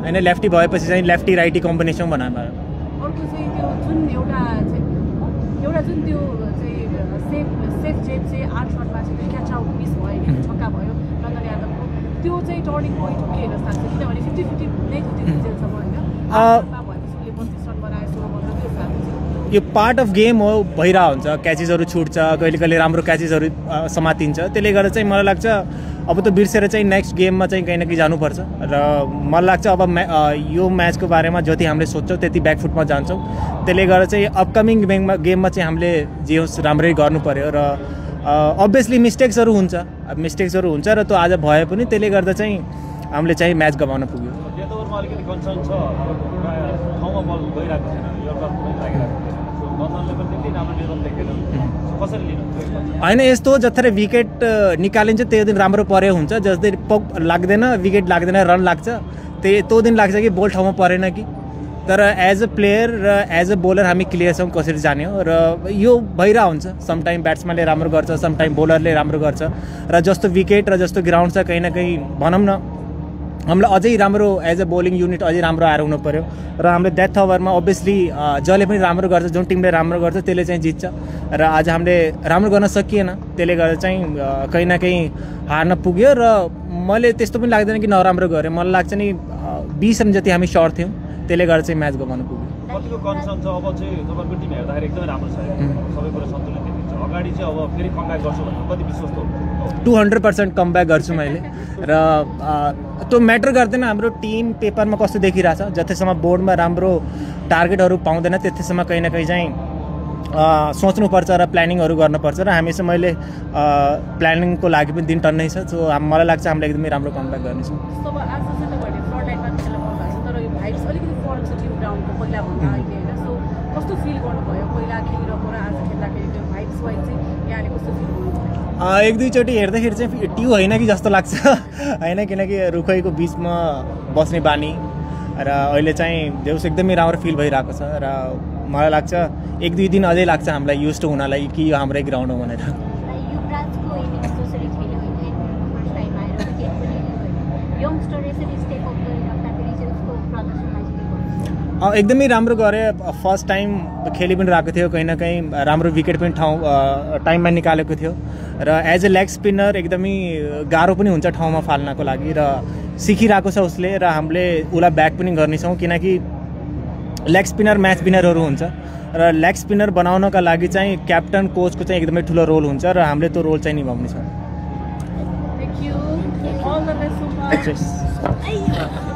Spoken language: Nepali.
हैन लेफ्टी भएपछि चाहिँ लेफ्टी राइटी कम्बिनेसन बनामा अर्को चाहिँ त्यो जुन एउटा जुन त्यो चाहिँ सेफ जेट चाहिँ 8 रनमा चाहिँ क्याच आउट मिस भयो नि छक्का भयो रतन यादवको त्यो चाहिँ टर्निङ पोइन्ट हो के जस्तो लाग्छ किनभने 50-50 हुँदै थियो जेलसम्म होइन भएपछि उसले 32 रन बनायो 16 बलमा त्यो साथ यो पार्ट अफ गेम हो भइरहेको हुन्छ क्याचेसहरू छुट्छ कहिले कहिले राम्रो क्याचेसहरू समातिन्छ त्यसले गर्दा चाहिँ मलाई लाग्छ अब त बिर्सेर चाहिँ नेक्स्ट गेममा चाहिँ कहीँ न कहीँ जानुपर्छ र मलाई लाग्छ अब यो म्याचको बारेमा जति हामीले सोच्छौँ त्यति ब्याकफुटमा जान्छौँ त्यसले गर्दा चाहिँ अपकमिङ गेममा चाहिँ हामीले जे होस् राम्रै गर्नु पऱ्यो र अभियसली मिस्टेक्सहरू हुन्छ र त्यो आज भए पनि त्यसले गर्दा चाहिँ हामीले चाहिँ म्याच गमाउन पुग्यो होइन यस्तो जत्रै विकेट निकालिन्छ त्यो दिन राम्रो परे हुन्छ जस्तै लाग्दैन विकेट लाग्दैन रन लाग्छ त्यो दिन लाग्छ कि बोल ठाउँमा परेन कि तर एज अ प्लेयर र एज अ बोलर हामी क्लियर छौँ कसरी जाने हो र यो भइरहेको हुन्छ समटाइम ब्याट्सम्यानले राम्रो गर्छ समटाइम बोलरले राम्रो गर्छ र जस्तो विकेट र जस्तो ग्राउन्ड छ कहीँ न कहीँ भनौँ न हामीलाई अझै राम्रो एज अ बोलिङ युनिट अझै राम्रो आएर हुनु पऱ्यो र हामीले डेथ ओभरमा अभियसली जसले पनि राम्रो गर्छ जुन टिमले राम्रो गर्छ त्यसले चाहिँ जित्छ र आज हामीले राम्रो गर्न सकिएन त्यसले गर्दा चाहिँ कहीँ न कहीँ हार्न पुग्यो र मैले त्यस्तो पनि लाग्दैन कि नराम्रो गरेँ मलाई लाग्छ नि 20 रन जति हामी सर्ट थियौँ त्यसले गर्दा चाहिँ म्याच गमाउनु पुग्यो कतिको कन्सर्न छ अब चाहिँ तपाईँको टिम हेर्दाखेरि एकदमै राम्रो छ सबै कुरा सन्तुलित देखिन्छ अगाडि चाहिँ अब फेरि कमब्याक गर्छु भन्ने कति विश्वास छ 200% कमब्याक गर्छु मैले र त्यो म्याटर गर्दैन हाम्रो टिम पेपरमा कस्तो देखिरहेछ जतिसम्म बोर्डमा राम्रो टार्गेटहरू पाउँदैन त्यतिसम्म कहीँ न कहीँ चाहिँ सोच्नुपर्छ र प्लानिङहरू गर्नुपर्छ र हामी चाहिँ मैले प्लानिङको लागि पनि दिन टन्नै छ सो मलाई लाग्छ हामीले एकदमै राम्रो कमब्याक गर्नेछौँ कस्तो फिल गर्नुभयो पहिला खेलिरहेको र आज खेल्दाखेरि त्यो भाइब्स वाइज चाहिँ यहाँले कस्तो फिल गर्नुभयो एक दुईचोटि हेर्दाखेरि चाहिँ ट्यु होइन कि जस्तो लाग्छ होइन किनकि रुखैको बिचमा बस्ने बानी र अहिले चाहिँ देउस एकदमै राम्रो फिल भइरहेको छ र मलाई लाग्छ 1-2 दिन अझै लाग्छ हामीलाई युज टु हुनलाई कि यो हाम्रै ग्राउन्ड हो भनेर एकदमै राम्रो गरे फर्स्ट टाइम खेलि पनि रहेको थियो कहीँ न कहीँ राम्रो विकेट पनि टाइममा निकालेको थियो र एज अ लेग स्पिनर एकदमै गाह्रो पनि हुन्छ ठाउँमा फाल्नको लागि र सिकिरहेको छ उसले र हामीले उसलाई ब्याक पनि गर्नेछौँ किनकि लेग स्पिनर म्याच विनरहरू हुन्छ र लेग स्पिनर बनाउनका लागि चाहिँ क्याप्टन कोचको चाहिँ एकदमै ठुलो रोल हुन्छ र हामीले त्यो रोल चाहिँ निभाउनेछौँ। Thank you. All the best so far.